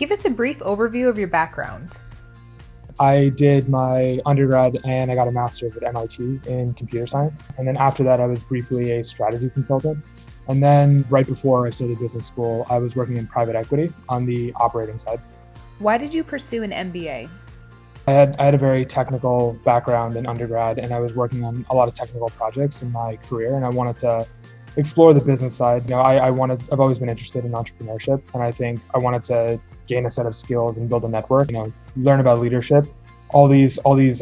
Give us a brief overview of your background. I did my undergrad and I got a master's at MIT in computer science. And then after that, I was briefly a strategy consultant. And then right before I started business school, I was working in private equity on the operating side. Why did you pursue an MBA? I had a very technical background in undergrad, and I was working on a lot of technical projects in my career, and I wanted to explore the business side. I've always been interested in entrepreneurship, and I think I wanted to gain a set of skills and build a network, learn about leadership. All these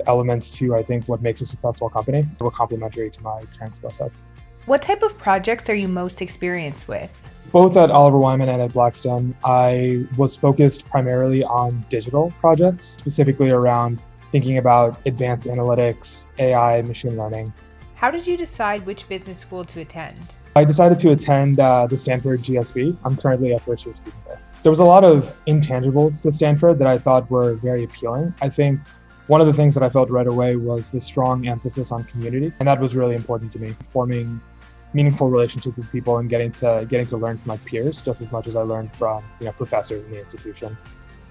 elements to, I think, what makes a successful company were complementary to my current skill sets. What type of projects are you most experienced with? Both at Oliver Wyman and at Blackstone, I was focused primarily on digital projects, specifically around thinking about advanced analytics, AI, machine learning. How did you decide which business school to attend? I decided to attend the Stanford GSB. I'm currently a first-year student there. There was a lot of intangibles to Stanford that I thought were very appealing. I think one of the things that I felt right away was the strong emphasis on community, and that was really important to me, forming meaningful relationships with people and getting to learn from my peers just as much as I learned from professors in the institution.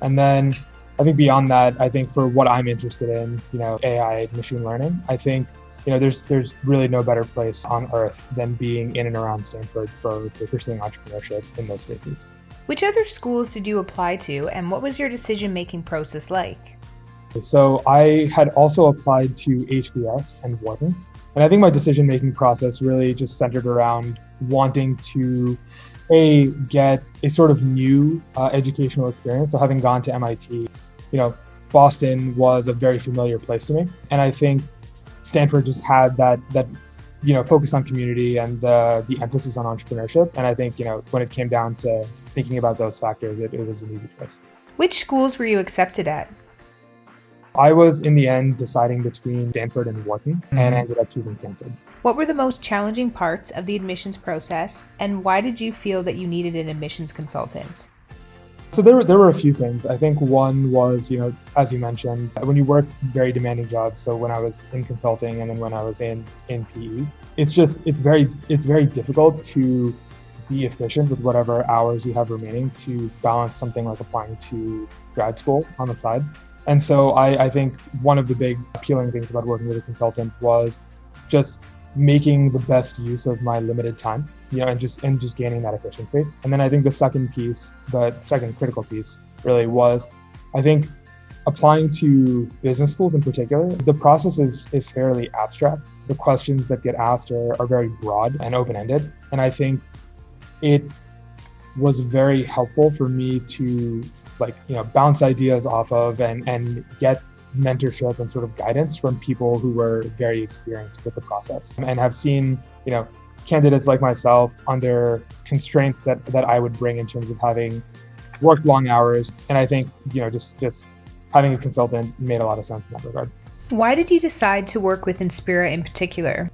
And then I think beyond that, I think for what I'm interested in, AI, machine learning, I think there's really no better place on earth than being in and around Stanford for pursuing entrepreneurship in those spaces. Which other schools did you apply to, and what was your decision-making process like? So I had also applied to HBS and Wharton. And I think my decision-making process really just centered around wanting to, get a sort of new educational experience. So having gone to MIT, Boston was a very familiar place to me. And I think Stanford just had that focus on community and the emphasis on entrepreneurship. And I think, when it came down to thinking about those factors, it was an easy choice. Which schools were you accepted at? I was, in the end, deciding between Stanford and Wharton, and ended up choosing Stanford. What were the most challenging parts of the admissions process, and why did you feel that you needed an admissions consultant? So there were a few things. I think one was, as you mentioned, when you work very demanding jobs. So when I was in consulting and then when I was in PE, it's very difficult to be efficient with whatever hours you have remaining to balance something like applying to grad school on the side. And so I think one of the big appealing things about working with a consultant was just making the best use of my limited time, and just gaining that efficiency. And then I think the second critical piece really was, I think, applying to business schools in particular. The process is fairly abstract. The questions that get asked are very broad and open-ended. And I think it was very helpful for me to bounce ideas off of and get mentorship and sort of guidance from people who were very experienced with the process and have seen, candidates like myself under constraints that I would bring in terms of having worked long hours. And I think, just having a consultant made a lot of sense in that regard. Why did you decide to work with Inspira in particular?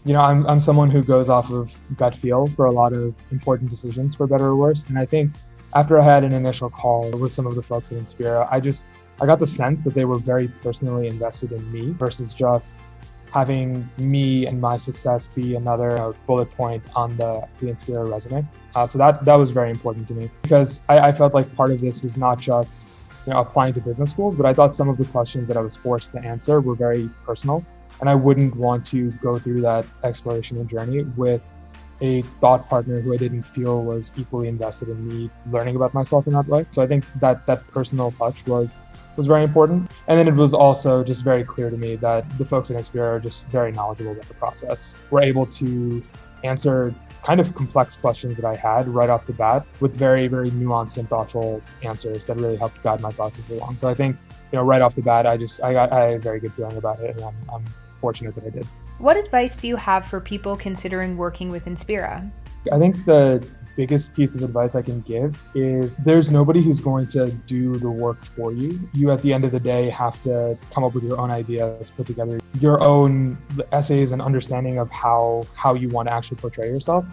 I'm someone who goes off of gut feel for a lot of important decisions, for better or worse. And I think after I had an initial call with some of the folks at Inspira, I got the sense that they were very personally invested in me versus just having me and my success be another bullet point on the Inspira resume. So that was very important to me, because I felt like part of this was not just applying to business schools, but I thought some of the questions that I was forced to answer were very personal. And I wouldn't want to go through that exploration and journey with a thought partner who I didn't feel was equally invested in me learning about myself in that way. So I think that personal touch was very important. And then it was also just very clear to me that the folks at Inspira are just very knowledgeable about the process. We're able to answer kind of complex questions that I had right off the bat with very, very nuanced and thoughtful answers that really helped guide my process along. So I think, right off the bat, I had a very good feeling about it, and I'm fortunate that I did. What advice do you have for people considering working with Inspira? I think the biggest piece of advice I can give is there's nobody who's going to do the work for you. You, at the end of the day, have to come up with your own ideas, put together your own essays and understanding of how you want to actually portray yourself.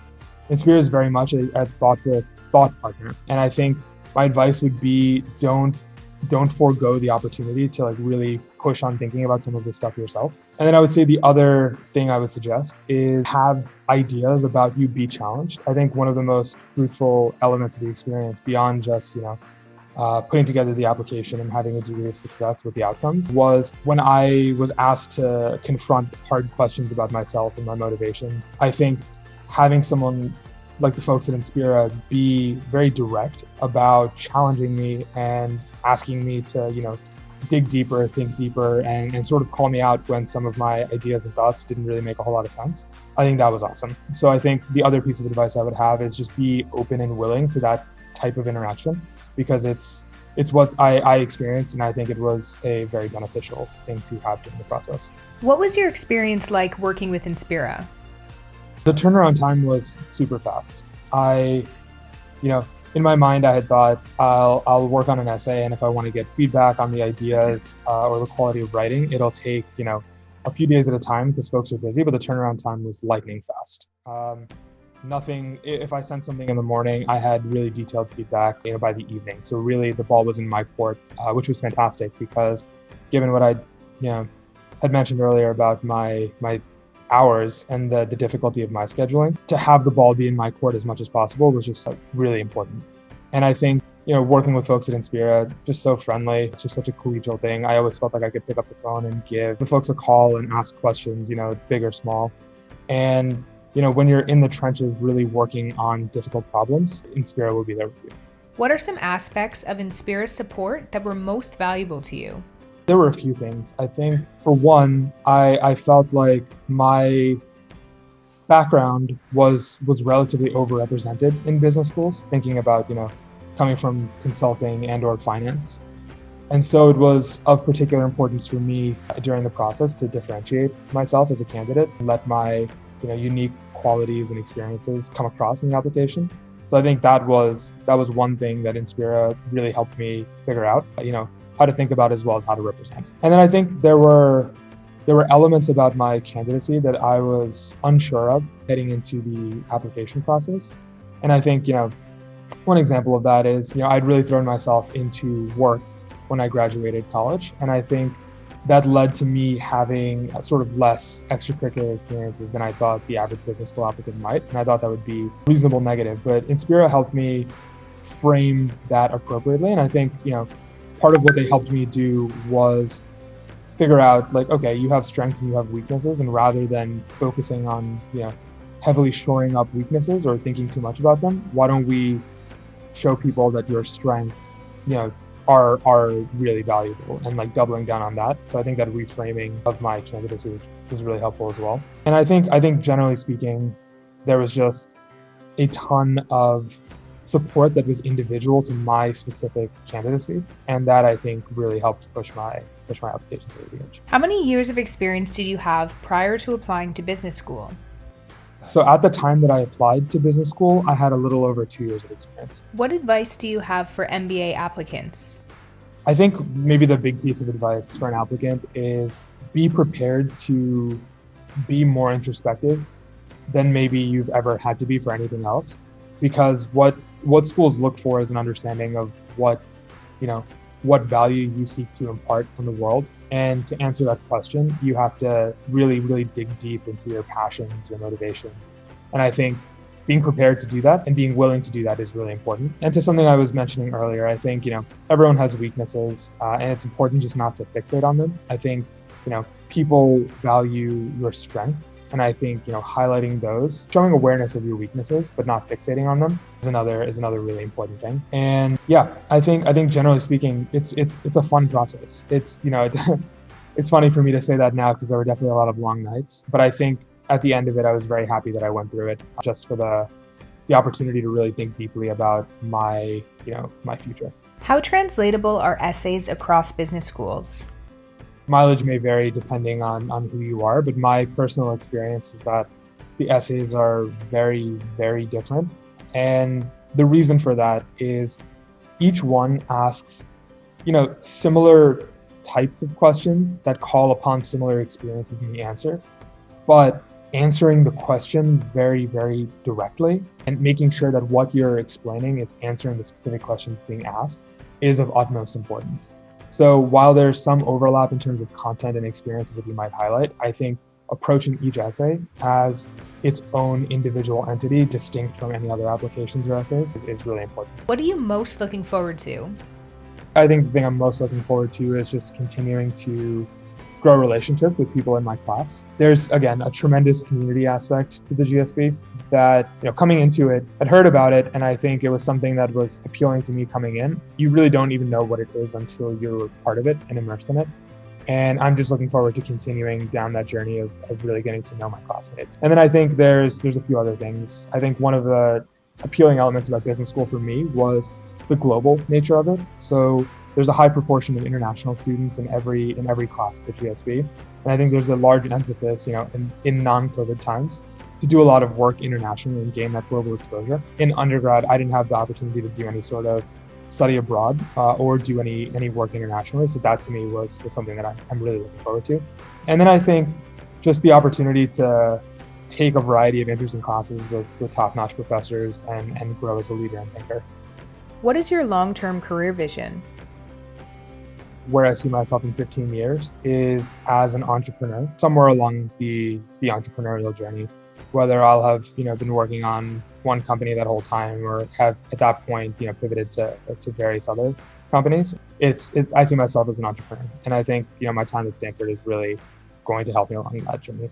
Inspira is very much a thoughtful thought partner. And I think my advice would be don't forego the opportunity to really push on thinking about some of this stuff yourself. And then I would say the other thing I would suggest is have ideas about you be challenged. I think one of the most fruitful elements of the experience, beyond just, putting together the application and having a degree of success with the outcomes was when I was asked to confront hard questions about myself and my motivations. I think having someone like the folks at Inspira be very direct about challenging me and asking me to, dig deeper, think deeper, and sort of call me out when some of my ideas and thoughts didn't really make a whole lot of sense. I think that was awesome. So I think the other piece of advice I would have is just be open and willing to that type of interaction, because it's what I experienced, and I think it was a very beneficial thing to have during the process. What was your experience like working with Inspira? The turnaround time was super fast. In my mind, I had thought I'll work on an essay, and if I want to get feedback on the ideas or the quality of writing, it'll take a few days at a time because folks are busy. But the turnaround time was lightning fast. If I sent something in the morning, I had really detailed feedback by the evening. So really, the ball was in my court, which was fantastic because given what I had mentioned earlier about my hours and the difficulty of my scheduling, to have the ball be in my court as much as possible was just really important. And I think, working with folks at Inspira, just so friendly, it's just such a collegial thing. I always felt like I could pick up the phone and give the folks a call and ask questions, big or small. And, when you're in the trenches really working on difficult problems, Inspira will be there with you. What are some aspects of Inspira's support that were most valuable to you? There were a few things. I think, for one, I felt like my background was relatively overrepresented in business schools, thinking about, coming from consulting and or finance. And so it was of particular importance for me during the process to differentiate myself as a candidate and let my, unique qualities and experiences come across in the application. So I think that was one thing that Inspira really helped me figure out, how to think about as well as how to represent. And then I think there were elements about my candidacy that I was unsure of heading into the application process. And I think, one example of that is, I'd really thrown myself into work when I graduated college. And I think that led to me having a sort of less extracurricular experiences than I thought the average business school applicant might. And I thought that would be reasonable negative. But Inspira helped me frame that appropriately. And I think, part of what they helped me do was figure out, like, okay, you have strengths and you have weaknesses, and rather than focusing on, heavily shoring up weaknesses or thinking too much about them, why don't we show people that your strengths, are really valuable, and like doubling down on that. So I think that reframing of my candidacy was really helpful as well. And I think generally speaking, there was just a ton of support that was individual to my specific candidacy, and that I think really helped push my application to the edge. How many years of experience did you have prior to applying to business school? So at the time that I applied to business school, I had a little over 2 years of experience. What advice do you have for MBA applicants? I think maybe the big piece of advice for an applicant is be prepared to be more introspective than maybe you've ever had to be for anything else. Because what schools look for is an understanding of what value you seek to impart on the world. And to answer that question, you have to really, really dig deep into your passions, your motivation. And I think being prepared to do that and being willing to do that is really important. And to something I was mentioning earlier, I think, everyone has weaknesses, and it's important just not to fixate on them. I think, people value your strengths. And I think, highlighting those, showing awareness of your weaknesses, but not fixating on them is another really important thing. And yeah, I think generally speaking, it's a fun process. It's, it's funny for me to say that now because there were definitely a lot of long nights, but I think at the end of it, I was very happy that I went through it just for the opportunity to really think deeply about my future. How translatable are essays across business schools? Mileage may vary depending on who you are, but my personal experience is that the essays are very, very different. And the reason for that is each one asks, similar types of questions that call upon similar experiences in the answer, but answering the question very, very directly and making sure that what you're explaining is answering the specific questions being asked is of utmost importance. So while there's some overlap in terms of content and experiences that you might highlight, I think approaching each essay as its own individual entity, distinct from any other applications or essays, is really important. What are you most looking forward to? I think the thing I'm most looking forward to is just continuing to grow relationships with people in my class. There's, again, a tremendous community aspect to the GSB that, coming into it, I'd heard about it, and I think it was something that was appealing to me coming in. You really don't even know what it is until you're part of it and immersed in it. And I'm just looking forward to continuing down that journey of really getting to know my classmates. And then I think there's a few other things. I think one of the appealing elements about business school for me was the global nature of it. So there's a high proportion of international students in every class at the GSB. And I think there's a large emphasis, in non-COVID times to do a lot of work internationally and gain that global exposure. In undergrad, I didn't have the opportunity to do any sort of study abroad or do any work internationally. So that to me was something that I'm really looking forward to. And then I think just the opportunity to take a variety of interesting classes with top-notch professors and grow as a leader and thinker. What is your long-term career vision? Where I see myself in 15 years is as an entrepreneur, somewhere along the entrepreneurial journey, whether I'll have, been working on one company that whole time or have at that point, pivoted to various other companies. I see myself as an entrepreneur. And I think, my time at Stanford is really going to help me along that journey.